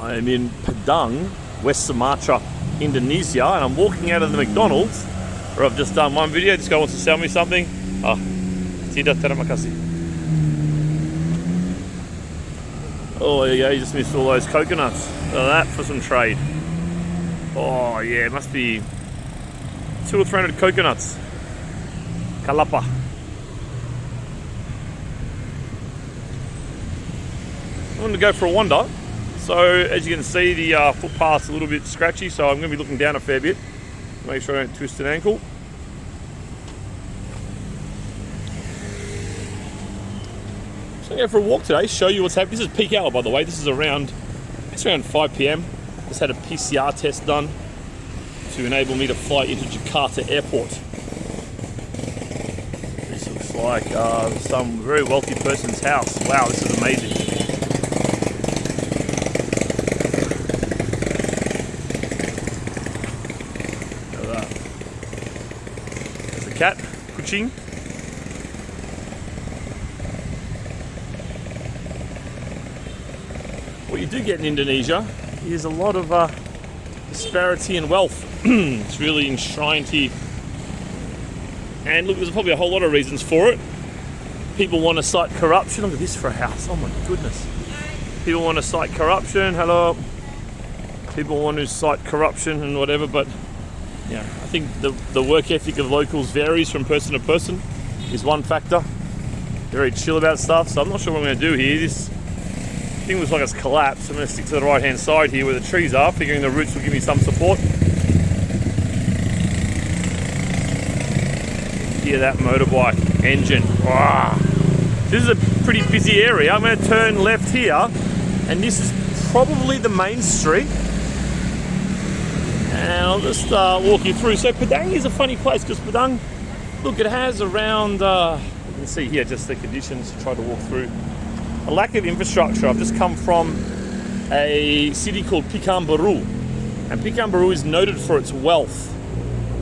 I am in Padang, West Sumatra, Indonesia, and I'm walking out of the McDonald's where I've just done one video. This guy wants to sell me something. Tidak, terima kasih. Oh, there you go, you just missed all those coconuts. Look at that for some trade. Oh yeah, it must be 200 or 300 coconuts. Kalapa. I'm going to go for a wander. So as you can see, the footpath's a little bit scratchy, so I'm going to be looking down a fair bit. Make sure I don't twist an ankle. So I'm going to go for a walk today, show you what's happening. This is peak hour, by the way. This is around 5 p.m. Just had a PCR test done to enable me to fly into Jakarta Airport. This looks like some very wealthy person's house. Wow, this is amazing. Cat, kucing. What you do get in Indonesia is a lot of disparity in wealth. It's really enshrined here. And look, there's probably a whole lot of reasons for it. People want to cite corruption. Look at this for a house. Oh my goodness. People want to cite corruption. Hello. People want to cite corruption and whatever, but yeah, I think the work ethic of locals varies from person to person is one factor. They're very chill about stuff, so I'm not sure what I'm going to do here. This thing looks like it's collapsed. I'm going to stick to the right hand side here where the trees are, figuring the roots will give me some support. Hear that motorbike engine. Wow. This is a pretty busy area. I'm going to turn left here, and this is probably the main street. And I'll just walk you through. So Padang is a funny place because Padang, look, it has around, you can see here just the conditions to try to walk through. A lack of infrastructure. I've just come from a city called Pekanbaru. And Pekanbaru is noted for its wealth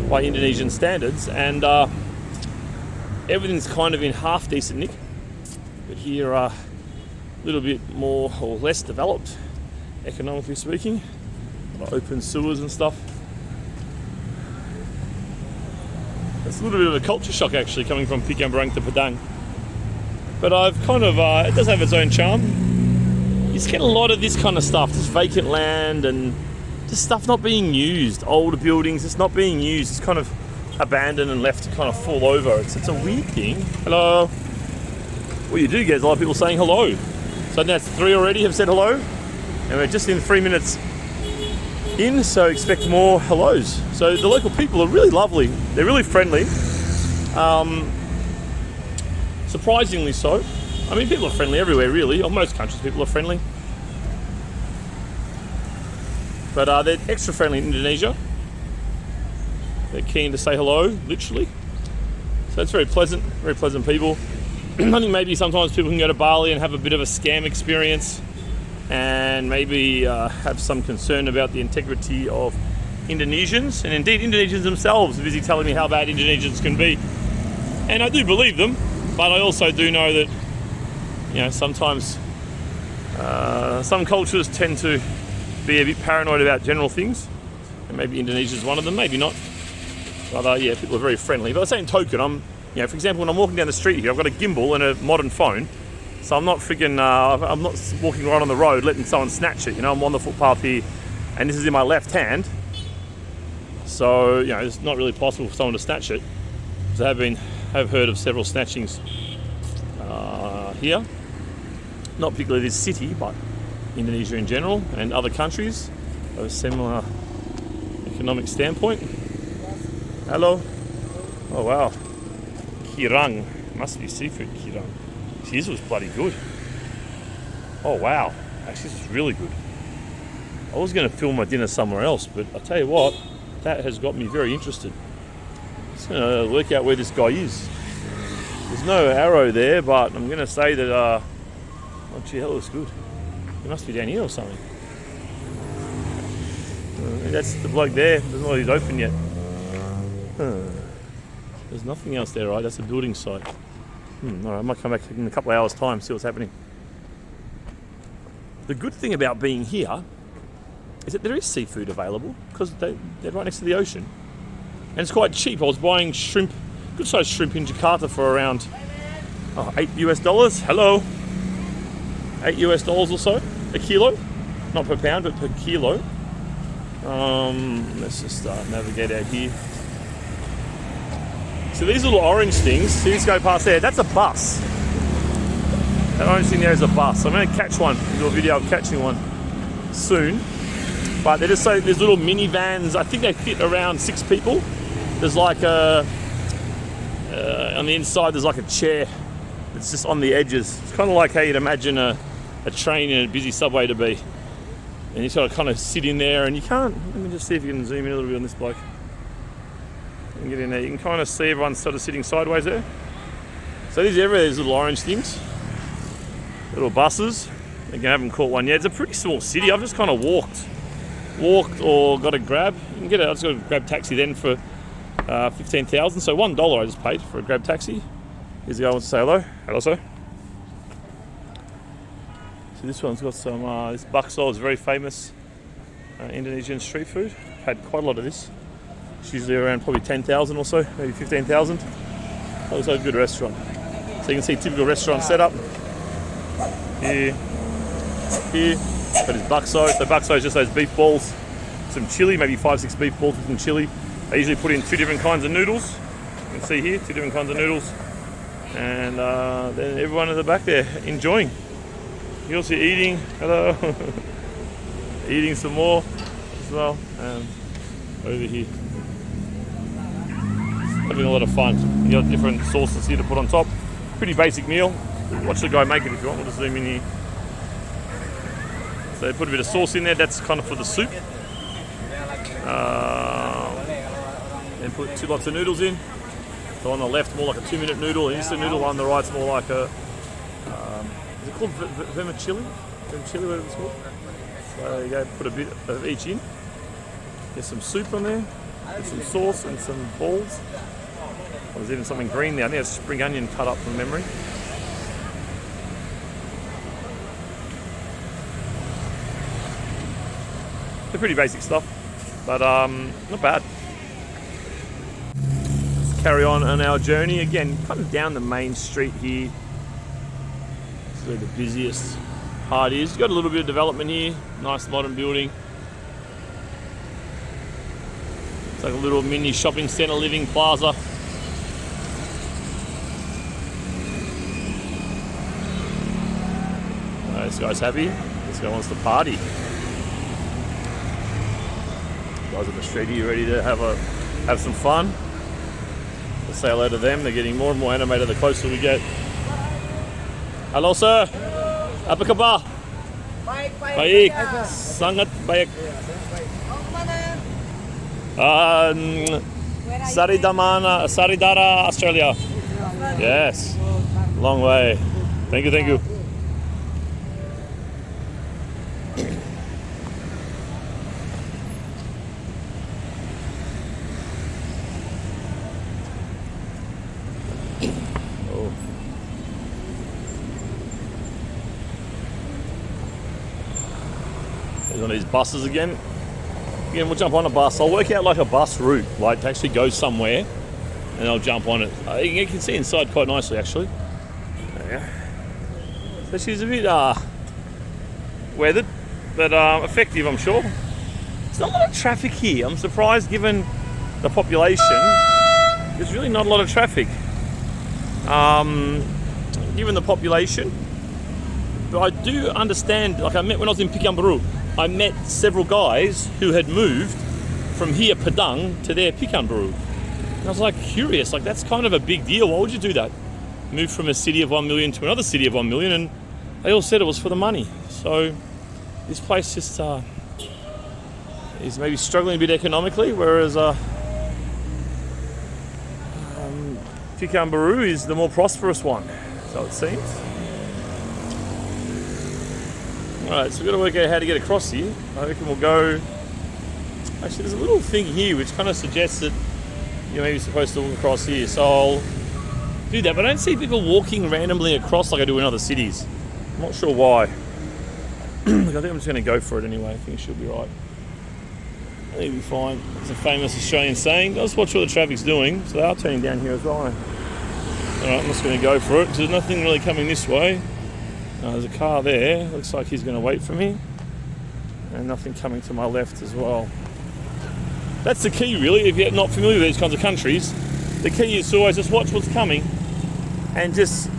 by Indonesian standards. And everything's kind of in half decent nick. But here a little bit more or less developed, economically speaking. Open sewers and stuff. It's a little bit of a culture shock actually coming from Pekanbaru to Padang. But I've kind of, it does have its own charm. You just get a lot of this kind of stuff, just vacant land and just stuff not being used. Older buildings, just not being used. It's kind of abandoned and left to kind of fall over. It's a weird thing. Hello. What you do get is a lot of people saying hello. So now it's 3 already have said hello. And we're just in 3 minutes in, so expect more hellos. So the local people are really lovely. They're really friendly. Surprisingly so. I mean, people are friendly everywhere, really. Or most countries, people are friendly. But they're extra friendly in Indonesia. They're keen to say hello, literally. So it's very pleasant people. I think maybe sometimes people can go to Bali and have a bit of a scam experience and maybe have some concern about the integrity of Indonesians. And indeed, Indonesians themselves are busy telling me how bad Indonesians can be. And I do believe them, but I also do know that, you know, sometimes some cultures tend to be a bit paranoid about general things. And maybe Indonesia is one of them, maybe not. But yeah, people are very friendly. But at the same token, you know, for example, when I'm walking down the street here, I've got a gimbal and a modern phone. So I'm not I'm not walking right on the road letting someone snatch it. You know, I'm on the footpath here and this is in my left hand. So, you know, it's not really possible for someone to snatch it. So I have heard of several snatchings here. Not particularly this city, but Indonesia in general and other countries of a similar economic standpoint. Hello. Oh, wow. Kirang. Must be seafood kirang. This was bloody good. Oh wow, actually this is really good. I was going to film my dinner somewhere else, but I tell you what, that has got me very interested. Just going to work out where this guy is. There's no arrow there, but I'm going to say that, oh gee, that looks good. He must be down here or something. That's the bloke there, doesn't know he's open yet. There's nothing else there, right? That's a building site. Alright, I might come back in a couple of hours' time, see what's happening. The good thing about being here is that there is seafood available because they're right next to the ocean. And it's quite cheap. I was buying shrimp, good sized shrimp in Jakarta for around $8 US. Hello. $8 US or so a kilo. Not per pound, but per kilo. Let's just navigate out here. So these little orange things, see this go past there, that's a bus. That orange thing there is a bus. I'm going to catch one, do a video of catching one soon. But they're just so, there's little minivans, I think they fit around 6 people. There's like a, on the inside there's like a chair that's just on the edges. It's kind of like how you'd imagine a train in a busy subway to be. And you sort of kind of sit in there and you can't, let me just see if you can zoom in a little bit on this bloke. You can get in there, you can kind of see everyone sort of sitting sideways there. So these are everywhere, these little orange things. Little buses. Again, I haven't caught one yet. It's a pretty small city. I've just kind of walked or got a grab. You can get I just got a grab taxi then for 15,000. So $1 I just paid for a grab taxi. Here's the guy who wants to say hello. Hello, sir. So this one's got some, this bakso is very famous Indonesian street food. I've had quite a lot of this. It's usually around probably 10,000 or so, maybe 15,000. That looks like a good restaurant. So you can see typical restaurant setup. Here. Got his bakso. So bakso is just those beef balls, some chili, maybe 5-6 beef balls with some chili. I usually put in 2 different kinds of noodles. You can see here, 2 different kinds of noodles. And then everyone in the back there enjoying. You also eating, hello, eating some more as well, and over here. Having a lot of fun. You got different sauces here to put on top. Pretty basic meal. Watch the guy make it if you want. We'll just zoom in here. So they put a bit of sauce in there, that's kind of for the soup. Then put 2 lots of noodles in. So on the left, more like a 2-minute noodle, an instant noodle. On the right's more like a, is it called vermicelli? Vermicelli, whatever it's called. So there you go, put a bit of each in. There's some soup on there, there's some sauce and some balls. Oh, there's even something green there. I think it's spring onion cut up from memory. They're pretty basic stuff, but not bad. Let's carry on our journey. Again, kind of down the main street here. This is where the busiest part is. You've got a little bit of development here. Nice modern building. It's like a little mini shopping centre, living plaza. Oh, this guy's happy. This guy wants to party. Guys on the street here ready to have some fun. We'll say hello to them. They're getting more and more animated the closer we get. Hello, sir. Apa kabar? Baik. Sangat baik. Saridara, Australia. Yes. Long way. Thank you, thank you. There's one of these buses again. Again, we'll jump on a bus. I'll work out like a bus route, like to actually go somewhere, and I'll jump on it. You can see inside quite nicely, actually. Yeah. So she's a bit weathered, but effective, I'm sure. There's not a lot of traffic here. I'm surprised, given the population. There's really not a lot of traffic, given the population. But I do understand. Like I met when I was in Pekanbaru. I met several guys who had moved from here, Padang, to their Pekanbaru. And I was like curious, like that's kind of a big deal. Why would you do that? Move from a city of 1 million to another city of 1 million, and they all said it was for the money. So this place just is maybe struggling a bit economically, whereas Pekanbaru is the more prosperous one, so it seems. Alright, so we've got to work out how to get across here. I reckon we'll go... Actually, there's a little thing here which kind of suggests that you're maybe supposed to walk across here. So I'll do that. But I don't see people walking randomly across like I do in other cities. I'm not sure why. I think I'm just going to go for it anyway. I think it should be right. I think we'll be fine. It's a famous Australian saying. Let's watch what the traffic's doing. So they are turning down here as well. Alright, I'm just going to go for it because there's nothing really coming this way. There's a car there. Looks like he's going to wait for me. And nothing coming to my left as well. That's the key, really, if you're not familiar with these kinds of countries. The key is to always just watch what's coming and just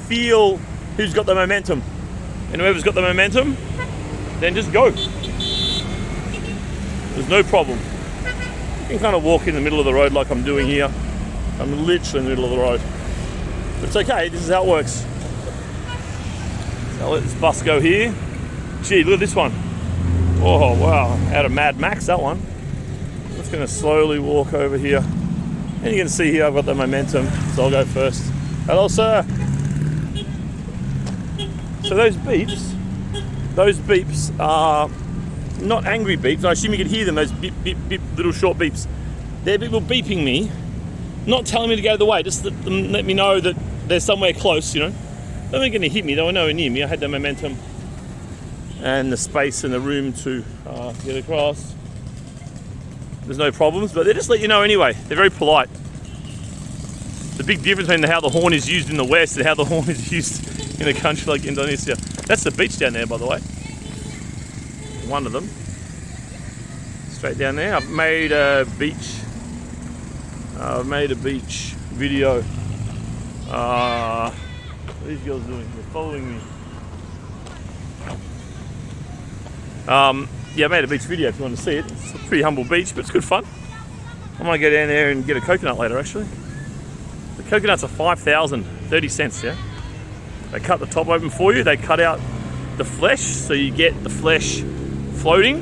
feel who's got the momentum. And whoever's got the momentum, then just go. There's no problem. You can kind of walk in the middle of the road like I'm doing here. I'm literally in the middle of the road. But it's okay, this is how it works. So I'll let this bus go here. Gee, look at this one. Oh, wow, out of Mad Max, that one. I'm just going to slowly walk over here. And you can see here I've got the momentum, so I'll go first. Hello, sir. So those beeps are not angry beeps. I assume you could hear them, those beep, beep, beep, little short beeps. They're people beeping me, not telling me to go the way, just let me know that they're somewhere close, you know. They weren't going to hit me, they were nowhere near me. I had the momentum and the space and the room to get across. There's no problems, but they just let you know anyway. They're very polite. The big difference between how the horn is used in the West and how the horn is used in a country like Indonesia. That's the beach down there, by the way. One of them. Straight down there. I've made a beach video. What are these girls doing? They're following me. Yeah, I made a beach video if you want to see it. It's a pretty humble beach, but it's good fun. I might go down there and get a coconut later, actually. The coconuts are 5,000, 30 cents, yeah? They cut the top open for you. They cut out the flesh, so you get the flesh floating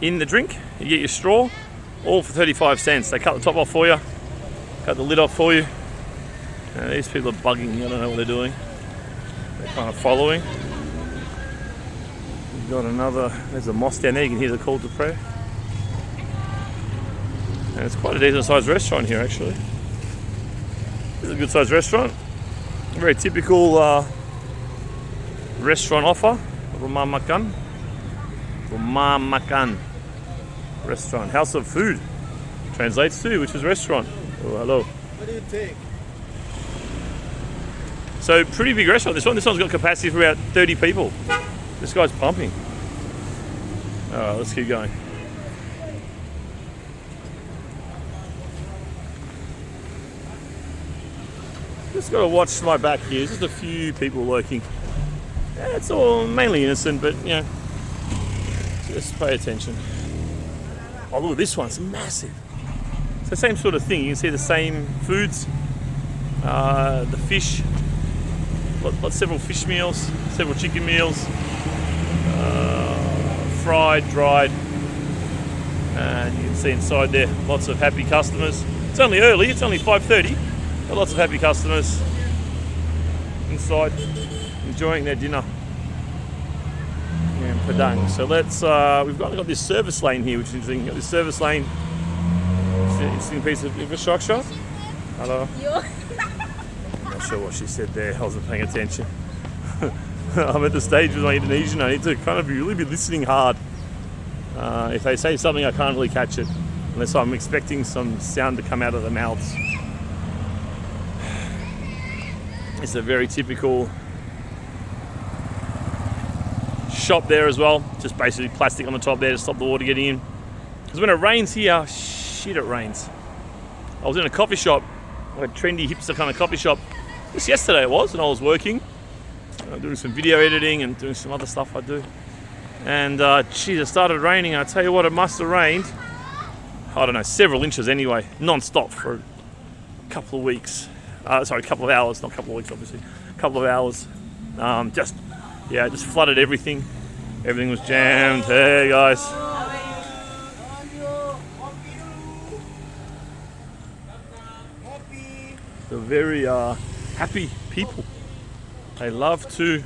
in the drink. You get your straw, all for 35 cents. They cut the top off for you, cut the lid off for you. These people are bugging me. I don't know what they're doing. They're kind of following. We've got another, there's a mosque down there. You can hear the call to prayer. And it's quite a decent sized restaurant here, actually. This is a good sized restaurant. A very typical restaurant offer. Rumah makan restaurant. House of food translates to, which is restaurant. Oh, hello. What do you take? So pretty big restaurant. This one's got capacity for about 30 people. This guy's pumping. Alright, let's keep going. Just got to watch my back here. There's just a few people lurking. Yeah, it's all mainly innocent, but you know, just pay attention. Oh, look at this one. It's massive. It's the same sort of thing. You can see the same foods, the fish. Several fish meals, several chicken meals, fried, dried, and you can see inside there lots of happy customers. It's only early, it's only 5:30, but lots of happy customers inside enjoying their dinner in Padang. So let's, we've got this service lane here, which is interesting. We've got this service lane, it's an interesting piece of infrastructure. Hello. Not sure what she said there. I wasn't paying attention. I'm at the stage with my Indonesian. I need to kind of really be listening hard. If they say something, I can't really catch it unless I'm expecting some sound to come out of their mouths. It's a very typical shop there as well. Just basically plastic on the top there to stop the water getting in. Because when it rains here, shit, it rains. I was in a coffee shop, like a trendy hipster kind of coffee shop. Just yesterday it was, and I was working, doing some video editing and doing some other stuff I do. And geez, it started raining. I tell you what, it must have rained, I don't know, several inches anyway, non-stop for a couple of weeks. Sorry, a couple of hours, not a couple of weeks obviously, a couple of hours. Just flooded everything. Everything was jammed. Hey guys. They're very happy people. They love to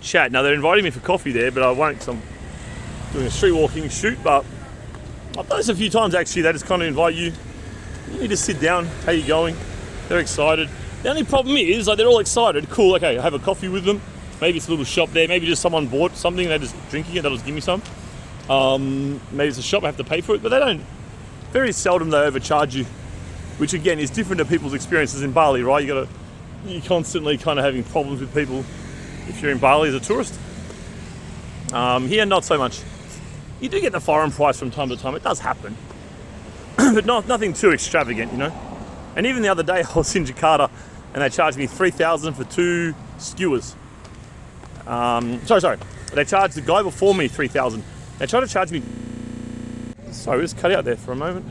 chat. Now they're inviting me for coffee there, but I won't because I'm doing a street walking shoot. But I've done this a few times actually. They just kind of invite you. You need to sit down. How you going? They're excited. The only problem is, like, they're all excited. Cool. Okay, I have a coffee with them. Maybe it's a little shop there. Maybe just someone bought something, they're just drinking it, they'll just give me some. Maybe it's a shop, I have to pay for it, but they don't, very seldom they overcharge you, which again is different to people's experiences in Bali, right? You're constantly kind of having problems with people if you're in Bali as a tourist. Here, not so much. You do get the foreign price from time to time, it does happen, but nothing too extravagant, you know? And even the other day I was in Jakarta and they charged me 3,000 for 2 skewers. Sorry, they charged the guy before me 3,000. They tried to charge me, sorry, we just cut out there for a moment.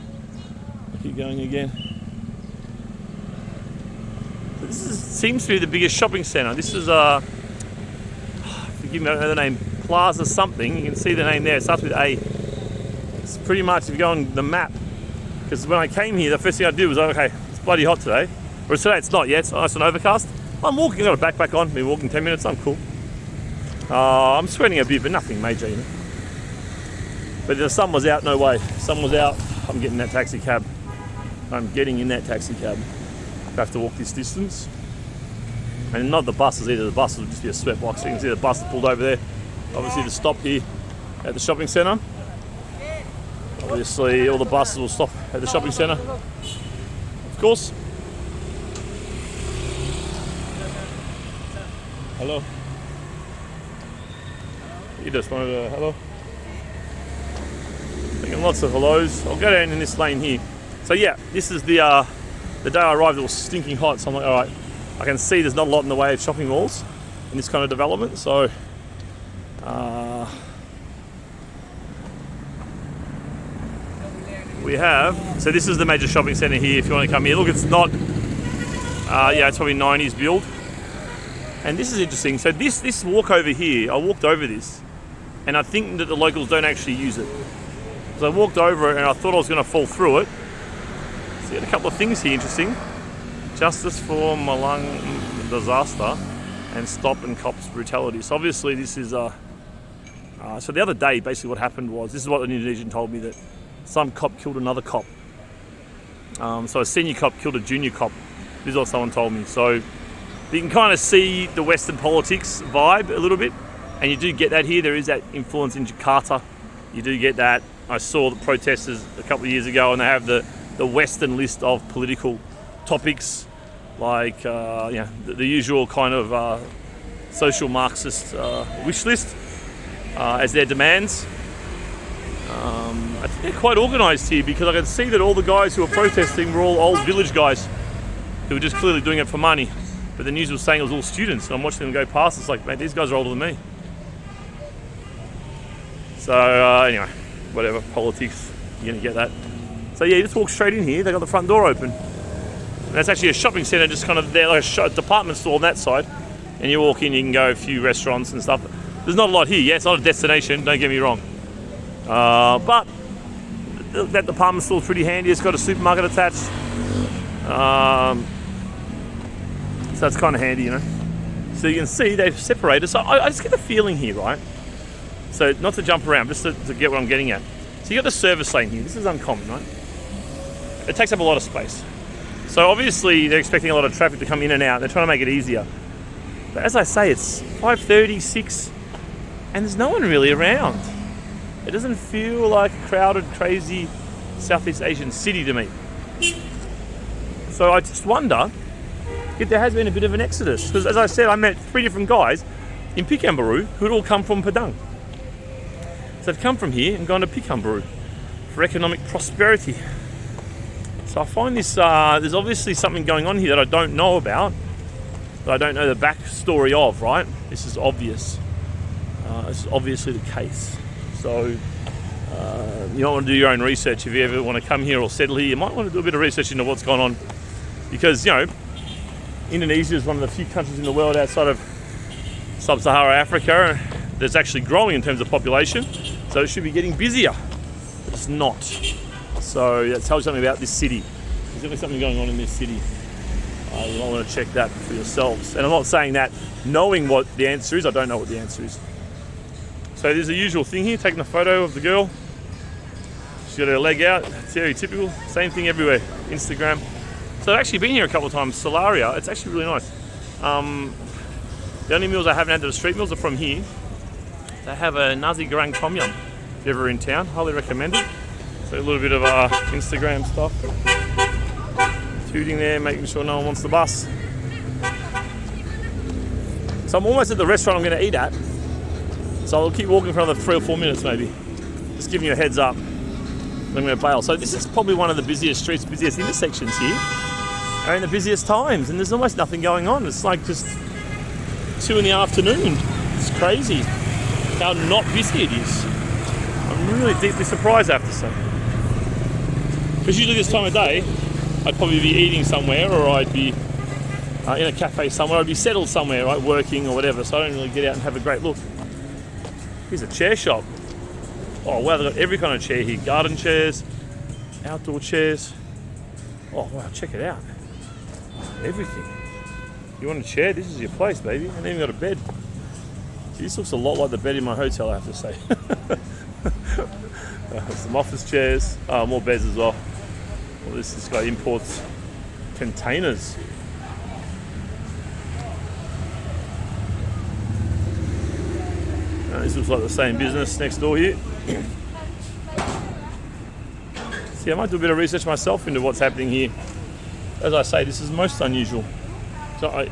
I keep going again. Seems to be the biggest shopping centre. This is forgive me, I don't know the name, Plaza something. You can see the name there, it starts with A. It's pretty much, if you go on the map, because when I came here, the first thing I did was, okay, it's bloody hot today. Whereas today it's not yet, it's nice and overcast. I'm walking, I've got a backpack on, been walking 10 minutes, I'm cool. I'm sweating a bit, but nothing major, you know. But the sun was out, no way. Sun was out, I'm getting that taxi cab. I'm getting in that taxi cab. I have to walk this distance. And not the buses either, the buses would just be a sweat box. You can see the bus pulled over there. Obviously to stop here at the shopping centre. Obviously all the buses will stop at the shopping centre, of course. Hello. You just wanted a hello? Making lots of hellos. I'll go down in this lane here. So yeah, this is the day I arrived, it was stinking hot, so I'm like, alright, I can see there's not a lot in the way of shopping malls in this kind of development, so we have, so this is the major shopping centre here if you want to come here. Look, it's not, yeah, it's probably 90s build. And this is interesting, so this walk over here, I walked over this, and I think that the locals don't actually use it. So I walked over it and I thought I was going to fall through it. So you got a couple of things here interesting. Justice for Malang disaster and stop and cops brutality. So obviously this is, so the other day basically what happened was, this is what an Indonesian told me, that some cop killed another cop. So a senior cop killed a junior cop. This is what someone told me. So you can kind of see the Western politics vibe a little bit. And you do get that here. There is that influence in Jakarta. You do get that. I saw the protesters a couple of years ago and they have the Western list of political topics, like the usual kind of social Marxist wish list as their demands. I think they're quite organised here because I can see that all the guys who are protesting were all old village guys who were just clearly doing it for money. But the news was saying it was all students, and I'm watching them go past. It's like, man, these guys are older than me. So anyway, whatever, politics, you're gonna get that. So yeah, you just walk straight in here. They got the front door open. And that's actually a shopping centre, just kind of there, like a department store on that side. And you walk in, you can go a few restaurants and stuff. There's not a lot here. Yeah, it's not a destination. Don't get me wrong. But that department store's pretty handy. It's got a supermarket attached. So that's kind of handy, you know. So you can see they've separated. So I just get the feeling here, right? So not to jump around, just to get what I'm getting at. So you got the service lane here. This is uncommon, right? It takes up a lot of space. So obviously they're expecting a lot of traffic to come in and out. They're trying to make it easier. But as I say, it's 5:30, 6, and there's no one really around. It doesn't feel like a crowded, crazy Southeast Asian city to me. So I just wonder if there has been a bit of an exodus. Because as I said, I met 3 different guys in Pekanbaru who had all come from Padang. So they've come from here and gone to Pekanbaru for economic prosperity. So I find this, there's obviously something going on here that I don't know about, that I don't know the backstory of, right? This is obvious. This is obviously the case. So you might want to do your own research. If you ever want to come here or settle here, you might want to do a bit of research into what's going on. Because, you know, Indonesia is one of the few countries in the world outside of sub-Saharan Africa that's actually growing in terms of population. So it should be getting busier, but it's not. So that tells you something about this city. There's definitely something going on in this city. You might want to check that for yourselves. And I'm not saying that knowing what the answer is. I don't know what the answer is. So there's a usual thing here, taking a photo of the girl. She's got her leg out. It's very typical. Same thing everywhere. Instagram. So I've actually been here a couple of times. Solaria. It's actually really nice. The only meals I haven't had at the street meals are from here. They have a nasi goreng tom yum. If you're ever in town, highly recommend it. So a little bit of Instagram stuff. Tooting there, making sure no one wants the bus. So I'm almost at the restaurant I'm going to eat at. So I'll keep walking for another 3 or 4 minutes maybe. Just giving you a heads up. I'm going to bail. So this is probably one of the busiest streets, busiest intersections here. Are in the busiest times, and there's almost nothing going on. It's like just 2 in the afternoon. It's crazy how not busy it is. I'm really deeply surprised, I have to say. Because usually this time of day, I'd probably be eating somewhere, or I'd be in a cafe somewhere. I'd be settled somewhere, right, working or whatever. So I don't really get out and have a great look. Here's a chair shop. Oh wow, they've got every kind of chair here. Garden chairs, outdoor chairs. Oh wow, check it out. Everything. You want a chair? This is your place, baby. And even got a bed. See, this looks a lot like the bed in my hotel, I have to say. Some office chairs. More beds as well. Well, this guy imports containers. This looks like the same business next door here. See, I might do a bit of research myself into what's happening here. As I say, this is most unusual. So,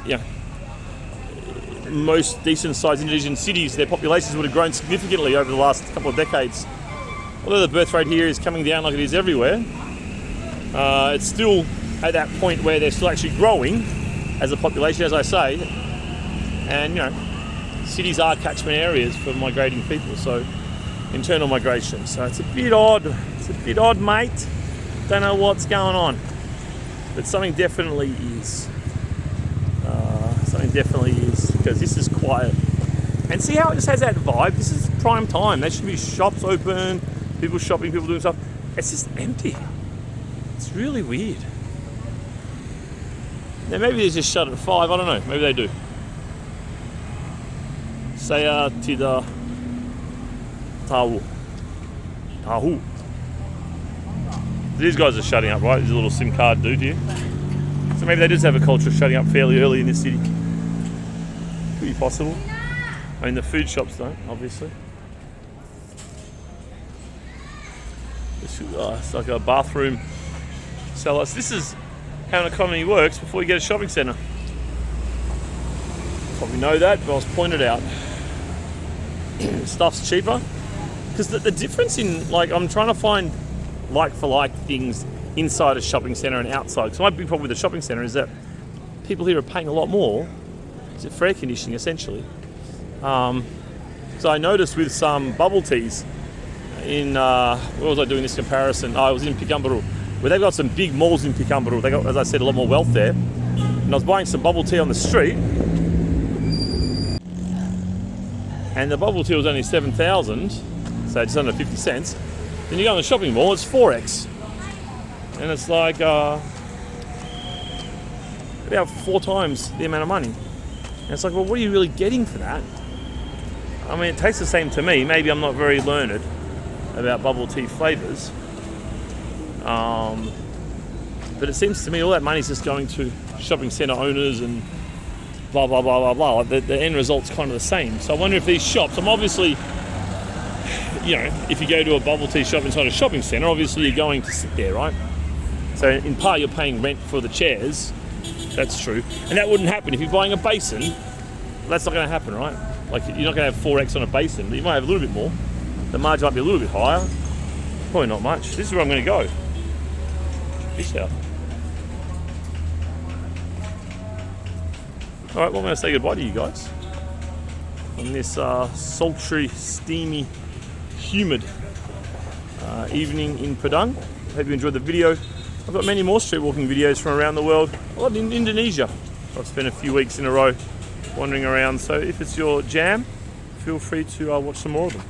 most decent-sized Indonesian cities, their populations would have grown significantly over the last couple of decades. Although the birth rate here is coming down like it is everywhere, it's still at that point where they're still actually growing as a population, as I say. And, you know, cities are catchment areas for migrating people, so internal migration. So it's a bit odd. It's a bit odd, mate. Don't know what's going on. But something definitely is. Something definitely is, because this is quiet. And see how it just has that vibe? This is prime time. There should be shops open, people shopping, people doing stuff. It's just empty. It's really weird. Now maybe they just shut at 5, I don't know. Maybe they do. Saya tidak tahu. Tahu. These guys are shutting up, right? There's a little SIM card dude here. So maybe they just have a culture of shutting up fairly early in this city. Could be possible. I mean, the food shops don't, obviously. It's like a bathroom cellar. So this is how an economy works before you get a shopping centre. Probably know that, but I was pointed out. Stuff's cheaper. Because the difference in, like, I'm trying to find like-for-like things inside a shopping centre and outside. So my big problem with the shopping centre is that people here are paying a lot more. Is it for air conditioning, essentially? So I noticed with some bubble teas in, where was I doing this comparison? I was in Pekanbaru, where they've got some big malls in Pekanbaru. They got, as I said, a lot more wealth there. And I was buying some bubble tea on the street, and the bubble tea was only 7,000, so just under 50 cents. Then you go in the shopping mall, it's 4x. And it's like about 4 times the amount of money. And it's like, well, what are you really getting for that? I mean, it tastes the same to me. Maybe I'm not very learned about bubble tea flavours. But it seems to me all that money's just going to shopping centre owners and blah, blah, blah, blah, blah. Like the end result's kind of the same. So I wonder if these shops, I'm obviously, you know, if you go to a bubble tea shop inside a shopping centre, obviously you're going to sit there, right? So in part you're paying rent for the chairs. That's true. And that wouldn't happen if you're buying a basin. That's not going to happen, right? Like, you're not going to have 4x on a basin, but you might have a little bit more. The margin might be a little bit higher. Probably not much. This is where I'm going to go. Fish out. Alright, well, I'm going to say goodbye to you guys on this sultry, steamy, humid evening in Padang. Hope you enjoyed the video. I've got many more street walking videos from around the world. A lot in Indonesia. I've spent a few weeks in a row wandering around, so if it's your jam, feel free to watch some more of them.